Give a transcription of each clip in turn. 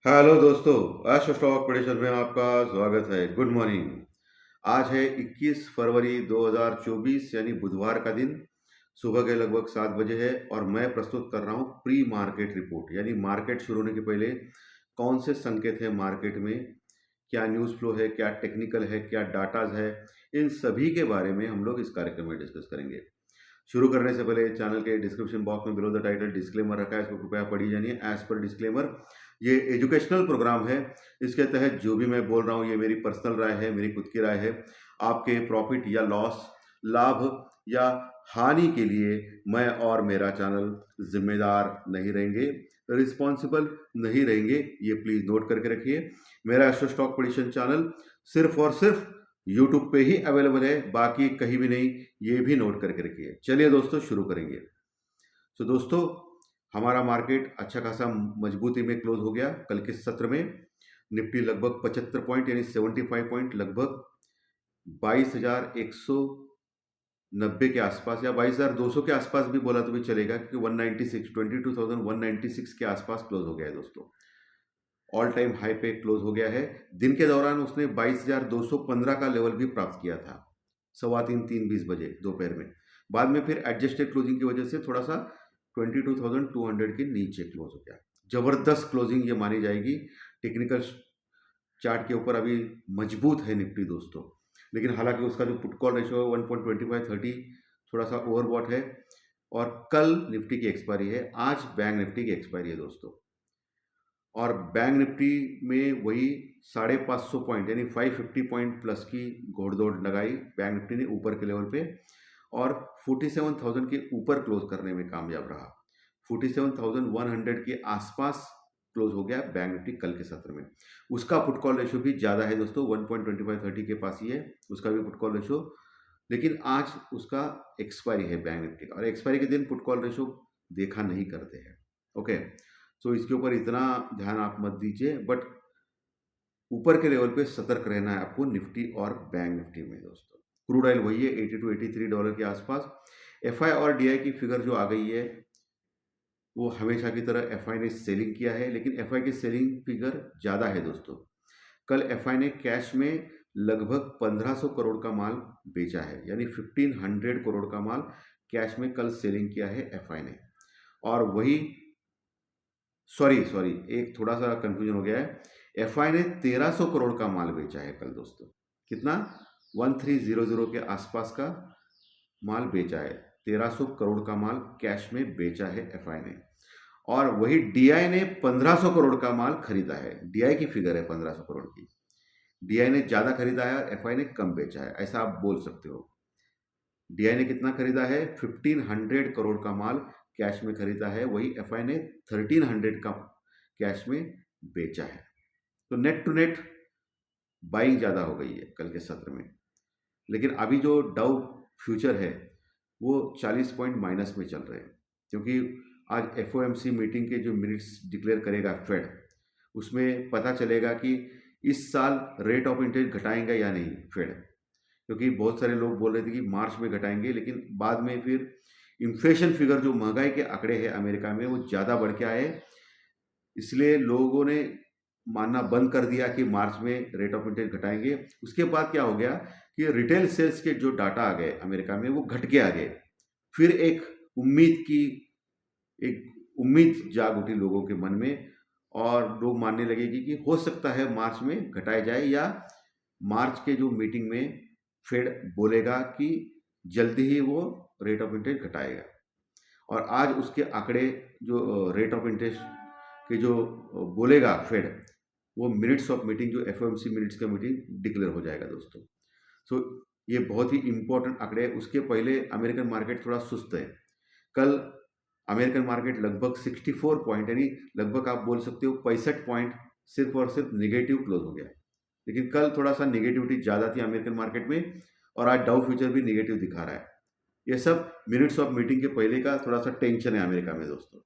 Hello दोस्तों, एश stock prediction में आपका स्वागत है। Good morning. आज है 21 फरवरी 2024 यानी बुधवार का दिन। सुबह के लगभग 7 बजे है और मैं प्रस्तुत कर रहा हूँ प्री मार्केट रिपोर्ट, यानी मार्केट शुरू होने के पहले कौन से संकेत हैं मार्केट में, क्या न्यूज़ फ्लो है, क्या टेक्निकल है, क्या डाटाज है, इन सभी के बारे में हम लोग इस कार्यक्रम में डिस्कस करेंगे। शुरू करने से पहले चैनल के डिस्क्रिप्शन बॉक्स में बिलो द टाइटल डिस्क्लेमर रखा है, इसको कृपया पढ़ी जानिए। एज पर डिस्क्लेमर, ये एजुकेशनल प्रोग्राम है। इसके तहत जो भी मैं बोल रहा हूँ ये मेरी पर्सनल राय है, मेरी खुद की राय है। आपके प्रॉफिट या लॉस, लाभ या हानि के लिए मैं और मेरा चैनल जिम्मेदार नहीं रहेंगे, रिस्पॉन्सिबल नहीं रहेंगे, ये प्लीज़ नोट करके रखिए। मेरा एस्ट्रो स्टॉक प्रेडिक्शन चैनल सिर्फ और सिर्फ यूट्यूब पे ही अवेलेबल है, बाकी कहीं भी नहीं, ये भी नोट करके रखिए। चलिए दोस्तों, शुरू करेंगे। तो दोस्तों, हमारा मार्केट अच्छा खासा मजबूती में क्लोज हो गया कल के सत्र में। निफ्टी लगभग 75 पॉइंट यानी 75 पॉइंट, लगभग 22,190 के आसपास या 22,200 के आसपास भी बोला तो भी चलेगा, क्योंकि 196 22,196 के आसपास क्लोज हो गया है दोस्तों। ऑल टाइम हाई पे क्लोज हो गया है। दिन के दौरान उसने 22,215 का लेवल भी प्राप्त किया था, 3:15 बजे दोपहर में। बाद में फिर एडजस्टेड क्लोजिंग की वजह से थोड़ा सा 22,200 के नीचे क्लोज हो गया। जबरदस्त क्लोजिंग ये मानी जाएगी। टेक्निकल चार्ट के ऊपर अभी मजबूत है निफ्टी दोस्तों, लेकिन हालांकि उसका जो पुट कॉल रेशियो है 1.2530 थोड़ा सा ओवरबॉट है। और कल निफ्टी की एक्सपायरी है, आज बैंक निफ्टी की एक्सपायरी है दोस्तों। और बैंक निफ्टी में वही 550 पॉइंट यानी 550 पॉइंट प्लस की घोड़दौड़ लगाई बैंक निफ्टी ने ऊपर के लेवल पे, और 47,000 के ऊपर क्लोज करने में कामयाब रहा। 47,100 के आसपास क्लोज हो गया बैंक निफ्टी कल के सत्र में। उसका पुट कॉल रेशियो भी ज़्यादा है दोस्तों, 1.2530 के पास ही है उसका भी पुट कॉल रेशियो। लेकिन आज उसका एक्सपायरी है बैंक निफ्टी का, और एक्सपायरी के दिन पुट कॉल रेशियो देखा नहीं करते हैं। ओके, सो इसके ऊपर इतना ध्यान आप मत दीजिए, बट ऊपर के लेवल पे सतर्क रहना है आपको निफ्टी और बैंक निफ्टी में दोस्तों। क्रूड ऑयल वही है, $82 to $83 के आसपास। एफआई और डीआई की फिगर जो आ गई है, वो हमेशा की तरह एफआई ने सेलिंग किया है, लेकिन एफआई की सेलिंग फिगर ज़्यादा है दोस्तों। कल एफआई ने कैश में लगभग 1500 करोड़ का माल बेचा है, यानी 1500 करोड़ का माल कैश में कल सेलिंग किया है एफआई ने। और वही सॉरी सॉरी एक थोड़ा सा कंफ्यूजन हो गया है। एफआई ने 1300 करोड़ का माल बेचा है कल दोस्तों। कितना? 1300 के आसपास का माल बेचा है। 1300 करोड़ का माल कैश में बेचा है एफआई ने। और वही डीआई ने 1500 करोड़ का माल खरीदा है। डीआई की फिगर है 1500 करोड़ की। डीआई ने ज़्यादा खरीदा है, एफआई ने कम बेचा है, ऐसा आप बोल सकते हो। डीआई ने कितना खरीदा है? 1500 करोड़ का माल कैश में खरीदा है, वही एफआई ने 1300 का कैश में बेचा है। तो नेट टू नेट बाइंग ज़्यादा हो गई है कल के सत्र में। लेकिन अभी जो डाउ फ्यूचर है वो 40 पॉइंट माइनस में चल रहे हैं, क्योंकि आज एफओएमसी मीटिंग के जो मिनट्स डिक्लेयर करेगा फेड, उसमें पता चलेगा कि इस साल रेट ऑफ इंटरेस्ट घटाएंगे या नहीं फेड। क्योंकि बहुत सारे लोग बोल रहे थे कि मार्च में घटाएंगे, लेकिन बाद में फिर इन्फ्लेशन फिगर जो महंगाई के आंकड़े हैं अमेरिका में वो ज़्यादा बढ़ के आए, इसलिए लोगों ने मानना बंद कर दिया कि मार्च में रेट ऑफ इंटरेस्ट घटाएंगे। उसके बाद क्या हो गया कि रिटेल सेल्स के जो डाटा आ गए अमेरिका में वो घट के आ गए। फिर एक उम्मीद जाग उठी लोगों के मन में, और लोग मानने लगे कि हो सकता है मार्च में घटाया जाए, या मार्च के जो मीटिंग में फेड बोलेगा कि जल्दी ही वो रेट ऑफ इंटरेस्ट घटाएगा। और आज उसके आंकड़े जो रेट ऑफ इंटरेस्ट के जो बोलेगा फेड, वो मिनट्स ऑफ मीटिंग जो एफओएमसी मिनट्स का मीटिंग डिक्लेयर हो जाएगा दोस्तों। सो ये बहुत ही इंपॉर्टेंट आंकड़े है। उसके पहले अमेरिकन मार्केट थोड़ा सुस्त है। कल अमेरिकन मार्केट लगभग 64 पॉइंट यानी लगभग आप बोल सकते हो 65 पॉइंट सिर्फ और सिर्फ निगेटिव क्लोज हो गया। लेकिन कल थोड़ा सा निगेटिविटी ज़्यादा थी अमेरिकन मार्केट में, और आज डाउ फ्यूचर भी निगेटिव दिखा रहा है। ये सब मिनट्स ऑफ मीटिंग के पहले का थोड़ा सा टेंशन है अमेरिका में दोस्तों।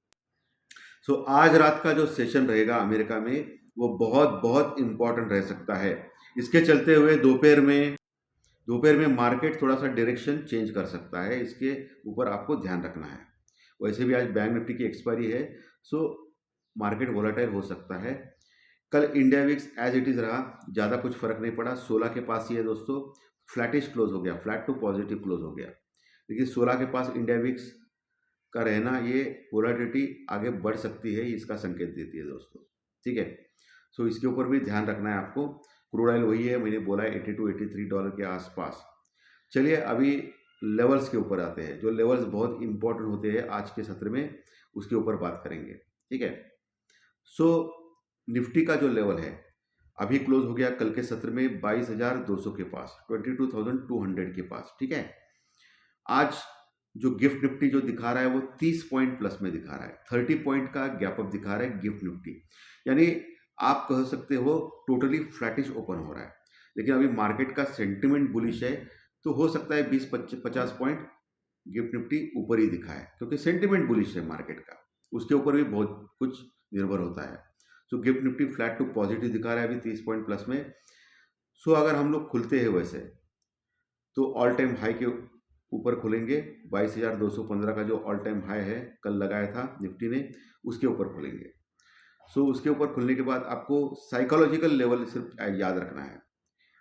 सो आज रात का जो सेशन रहेगा अमेरिका में वो बहुत बहुत इंपॉर्टेंट रह सकता है। इसके चलते हुए दोपहर में मार्केट थोड़ा सा डायरेक्शन चेंज कर सकता है, इसके ऊपर आपको ध्यान रखना है। वैसे भी आज बैंक निफ्टी की एक्सपायरी है, सो मार्केट वोलाटाइल हो सकता है। कल India VIX as it is रहा, ज़्यादा कुछ फर्क नहीं पड़ा। 16 के पास ही है दोस्तों, फ्लैटिश क्लोज हो गया, फ्लैट टू पॉजिटिव क्लोज हो गया। लेकिन 16 के पास इंडिया विक्स का रहना, ये वोलेटिलिटी आगे बढ़ सकती है, इसका संकेत देती है दोस्तों। ठीक है, सो इसके ऊपर भी ध्यान रखना है आपको। क्रूड ऑयल वही है, मैंने बोला है $82-83 के आसपास। चलिए अभी लेवल्स के ऊपर आते हैं, जो लेवल्स बहुत इंपॉर्टेंट होते हैं आज के सत्र में, उसके ऊपर बात करेंगे। ठीक है, सो निफ्टी का जो लेवल है अभी क्लोज हो गया कल के सत्र में 22,200 के पास, 22,200 के पास। ठीक है, आज जो गिफ्ट निफ्टी जो दिखा रहा है वो 30 पॉइंट प्लस में दिखा रहा है, 30 पॉइंट का गैप अप दिखा रहा है गिफ्ट निफ्टी। यानी आप कह सकते हो टोटली फ्लैटिश ओपन हो रहा है। लेकिन अभी मार्केट का सेंटिमेंट बुलिश है, तो हो सकता है 20-50 पॉइंट गिफ्ट निफ्टी ऊपर ही दिखा है, क्योंकि सेंटिमेंट बुलिश है मार्केट का, उसके ऊपर भी बहुत कुछ निर्भर होता है। So GIFT Nifty flat to positive दिखा रहा है अभी 30 पॉइंट प्लस में। सो अगर हम लोग खुलते हैं वैसे तो ऑल टाइम हाई के ऊपर खुलेंगे, 22,215 का जो ऑल टाइम हाई है कल लगाया था निफ्टी ने, उसके ऊपर खुलेंगे। सो उसके ऊपर खुलने के बाद आपको साइकोलॉजिकल लेवल सिर्फ याद रखना है।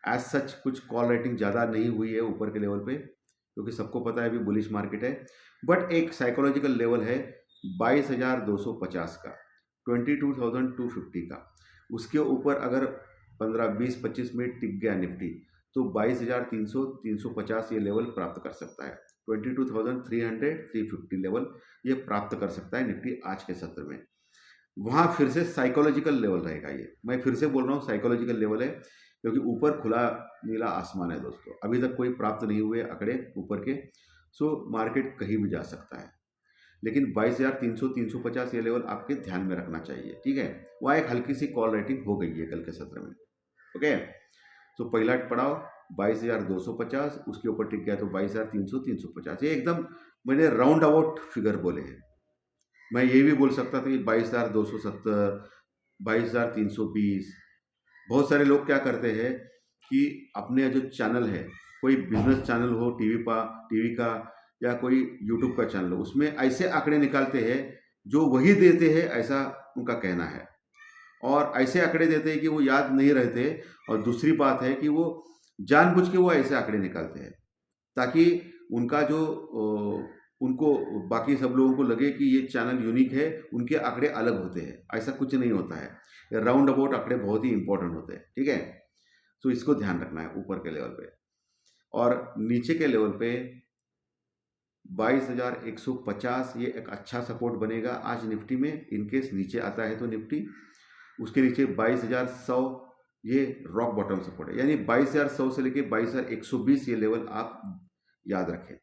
एज सच कुछ कॉल राइटिंग ज़्यादा नहीं हुई है ऊपर के लेवल पे, क्योंकि सबको पता है अभी बुलिश मार्केट है। बट एक साइकोलॉजिकल लेवल है 22,250 का, 22,250 का। उसके ऊपर अगर 15-20-25 मिनट टिक गया निफ्टी, तो 22,300 350 ये लेवल प्राप्त कर सकता है। 22,300 350 लेवल ये प्राप्त कर सकता है निफ्टी आज के सत्र में। वहाँ फिर से साइकोलॉजिकल लेवल रहेगा, ये मैं फिर से बोल रहा हूँ साइकोलॉजिकल लेवल है, क्योंकि ऊपर खुला नीला आसमान है दोस्तों, अभी तक कोई प्राप्त नहीं हुए आंकड़े ऊपर के। सो मार्केट कहीं भी जा सकता है, लेकिन 22,300 350 ये लेवल आपके ध्यान में रखना चाहिए। ठीक है, वहाँ एक हल्की सी कॉल राइटिंग हो गई है कल के सत्र में। ओके, तो पहला पड़ाव 22,250, उसके ऊपर टिक गया तो 22,300 350। ये एकदम मैंने राउंड अबाउट फिगर बोले हैं। मैं ये भी बोल सकता था कि 22,270, 22,320। बहुत सारे लोग क्या करते हैं कि अपने जो चैनल है, कोई बिजनेस चैनल हो टीवी का या कोई यूट्यूब का चैनल हो, उसमें ऐसे आंकड़े निकालते हैं जो वही देते हैं, ऐसा उनका कहना है। और ऐसे आंकड़े देते हैं कि वो याद नहीं रहते। और दूसरी बात है कि वो जानबूझ के वो ऐसे आंकड़े निकालते हैं, ताकि उनका जो उनको बाकी सब लोगों को लगे कि ये चैनल यूनिक है, उनके आंकड़े अलग होते हैं। ऐसा कुछ नहीं होता है, राउंड अबाउट आंकड़े बहुत ही इंपॉर्टेंट होते हैं। ठीक है, तो इसको ध्यान रखना है ऊपर के लेवल पे। और नीचे के लेवल पे 22,150 ये एक अच्छा सपोर्ट बनेगा आज निफ्टी में, इनकेस नीचे आता है तो निफ्टी। उसके नीचे 22,100 ये रॉक बॉटम सपोर्ट है, यानी 22,100 से लेके 22,120 ये लेवल आप याद रखें।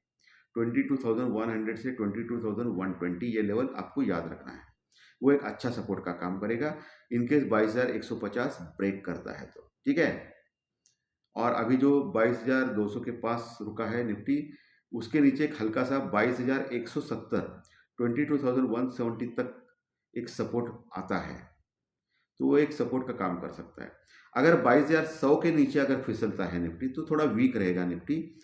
22,100 से 22,120 ये लेवल आपको याद रखना है, वो एक अच्छा सपोर्ट का काम करेगा इनकेस 22,150 ब्रेक करता है तो। ठीक है, और अभी जो 22,200 के पास रुका है निफ्टी, उसके नीचे एक हल्का सा 22,170 22,170 तक एक सपोर्ट आता है, तो वो एक सपोर्ट का काम कर सकता है। अगर 22,100 के नीचे अगर फिसलता है निफ्टी तो थोड़ा वीक रहेगा निफ्टी,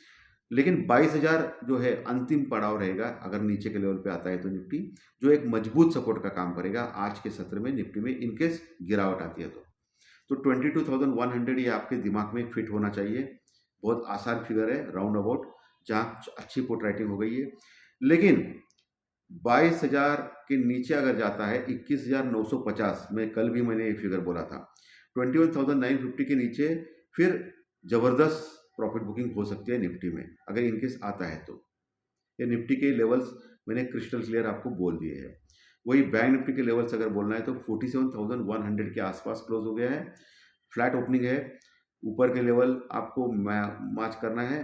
लेकिन 22,000 जो है अंतिम पड़ाव रहेगा अगर नीचे के लेवल पे आता है तो निफ्टी, जो एक मजबूत सपोर्ट का काम करेगा आज के सत्र में निफ्टी में, इनकेस गिरावट आती है तो 22,100 ये आपके दिमाग में फिट होना चाहिए। बहुत आसान फिगर है, राउंड अबाउट, जहाँ अच्छी पुट राइटिंग हो गई है। लेकिन 22,000 के नीचे अगर जाता है 21,950, मैं कल भी मैंने ये फिगर बोला था, 21,950 के नीचे फिर जबरदस्त प्रॉफिट बुकिंग हो सकती है निफ्टी में, अगर इनकेस आता है तो। ये निफ्टी के लेवल्स मैंने क्रिस्टल क्लियर आपको बोल दिए हैं। वही बैंक निफ्टी के लेवल्स अगर बोलना है तो 47,100 के आसपास क्लोज हो गया है, फ्लैट ओपनिंग है। ऊपर के लेवल आपको मैच करना है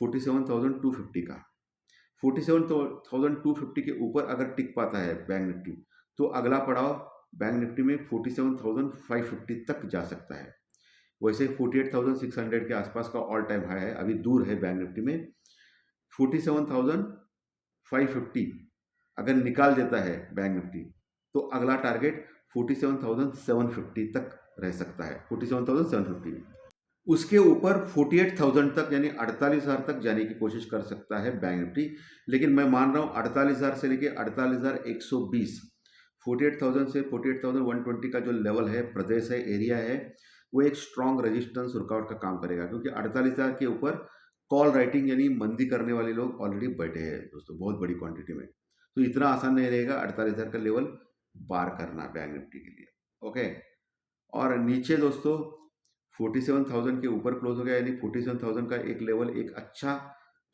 47,250 का। 47,250 के ऊपर अगर टिक पाता है बैंक निफ्टी, तो अगला पड़ाव बैंक निफ्टी में 47,550 तक जा सकता है। वैसे 48,600 के आसपास का ऑल टाइम हाई है, अभी दूर है बैंक निफ्टी में। 47,550 अगर निकाल देता है बैंक निफ्टी, तो अगला टारगेट 47,750 तक रह सकता है, 47,750। उसके ऊपर 48,000 तक यानी 48,000 तक जाने की कोशिश कर सकता है बैंक निफ्टी। लेकिन मैं मान रहा हूँ 48,000 से लेके 48,120, 48,000 से 48,120 का जो लेवल है, प्रदेश है, एरिया है, वो एक स्ट्रॉन्ग रेजिस्टेंस रुकावट का काम करेगा, क्योंकि 48,000 के ऊपर कॉल राइटिंग यानी मंदी करने वाले लोग ऑलरेडी बैठे हैं दोस्तों, बहुत बड़ी क्वांटिटी में। तो इतना आसान नहीं रहेगा 48,000 का लेवल पार करना बैंक निफ्टी के लिए। ओके, और नीचे दोस्तों 47,000 के ऊपर क्लोज हो गया, यानी 47,000 का एक लेवल एक अच्छा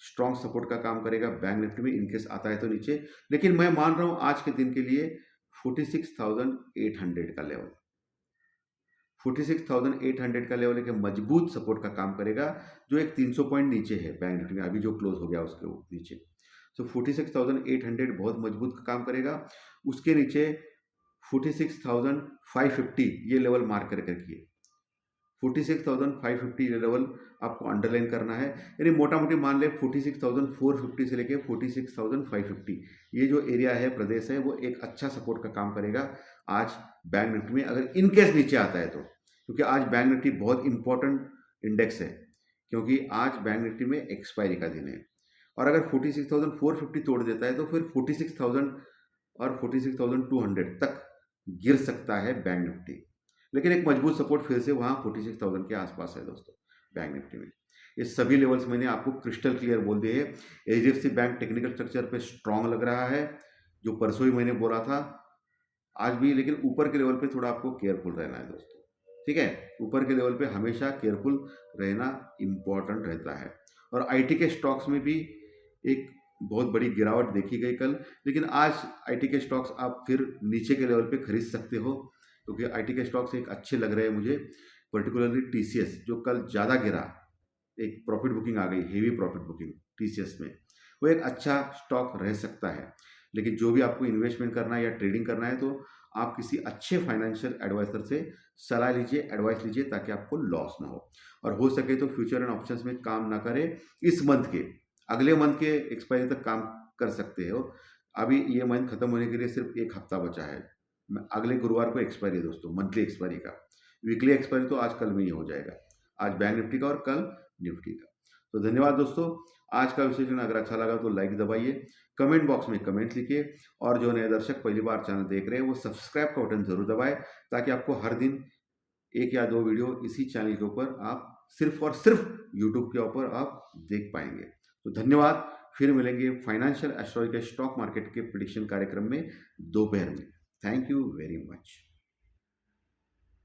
स्ट्रॉन्ग सपोर्ट का काम करेगा बैंक निफ्टी में, इनकेस आता है तो नीचे। लेकिन मैं मान रहा हूं आज के दिन के लिए 46,800 का लेवल, 46,800 का लेवल एक मजबूत सपोर्ट का काम करेगा, जो एक 300 पॉइंट नीचे है बैंक निफ्टी में, अभी जो क्लोज हो गया उसके नीचे। सो 46,800 बहुत मजबूत का काम करेगा। उसके नीचे 46,550 ये लेवल मार्क करके रखिए। 46,550 ये लेवल आपको अंडरलाइन करना है, यानी मोटा मोटी मान ले 46,450 से लेके 46,550 ये जो एरिया है, प्रदेश है, वो एक अच्छा सपोर्ट का काम करेगा आज बैंक निफ्टी में, अगर इनकेस नीचे आता है तो। क्योंकि आज बैंक निफ्टी बहुत इंपॉर्टेंट इंडेक्स है, क्योंकि आज बैंक निफ्टी में एक्सपायरी का दिन है, और अगर 46,450 तोड़ देता है तो फिर 46,000 और 46,200 तक गिर सकता है बैंक निफ्टी। लेकिन एक मजबूत सपोर्ट फिर से वहाँ 46,000 के आसपास है दोस्तों बैंक निफ्टी में। ये सभी लेवल्स मैंने आपको क्रिस्टल क्लियर बोल दिए हैं। एचडीएफसी बैंक टेक्निकल स्ट्रक्चर पे स्ट्रांग लग रहा है, जो परसों ही मैंने बोला था, आज भी, लेकिन ऊपर के लेवल पे थोड़ा आपको केयरफुल रहना है दोस्तों, ठीक है। ऊपर के लेवल पे हमेशा केयरफुल रहना इम्पॉर्टेंट रहता है। और आईटी के स्टॉक्स में भी एक बहुत बड़ी गिरावट देखी गई कल, लेकिन आज आईटी के स्टॉक्स आप फिर नीचे के लेवल पे खरीद सकते हो, क्योंकि आईटी के स्टॉक्स एक अच्छे लग रहे हैं मुझे, पर्टिकुलरली टीसीएस जो कल ज़्यादा गिरा, एक प्रॉफिट बुकिंग आ गई, हेवी प्रॉफिट बुकिंग टीसीएस में, वो एक अच्छा स्टॉक रह सकता है। लेकिन जो भी आपको इन्वेस्टमेंट करना है या ट्रेडिंग करना है तो आप किसी अच्छे फाइनेंशियल एडवाइजर से सलाह लीजिए, एडवाइस लीजिए, ताकि आपको लॉस ना हो। और हो सके तो फ्यूचर एंड ऑप्शंस में काम ना करें इस मंथ के, अगले मंथ के एक्सपायरी तक काम कर सकते हो। अभी ये मंथ खत्म होने के लिए सिर्फ एक हफ्ता बचा है, अगले गुरुवार को एक्सपायरी है दोस्तों, मंथली एक्सपायरी का। वीकली एक्सपायरी तो आज कल में ही हो जाएगा, आज बैंक निफ्टी का और कल निफ्टी का। तो धन्यवाद दोस्तों, आज का विश्लेषण अगर अच्छा लगा तो लाइक दबाइए, कमेंट बॉक्स में कमेंट लिखिए, और जो नए दर्शक पहली बार चैनल देख रहे हैं वो सब्सक्राइब का बटन जरूर दबाएं, ताकि आपको हर दिन एक या दो वीडियो इसी चैनल के ऊपर आप सिर्फ और सिर्फ यूट्यूब के ऊपर आप देख पाएंगे। तो धन्यवाद, फिर मिलेंगे फाइनेंशियल एस्ट्रोलॉजी के स्टॉक मार्केट के प्रेडिक्शन कार्यक्रम में दोपहर में। Thank you very much.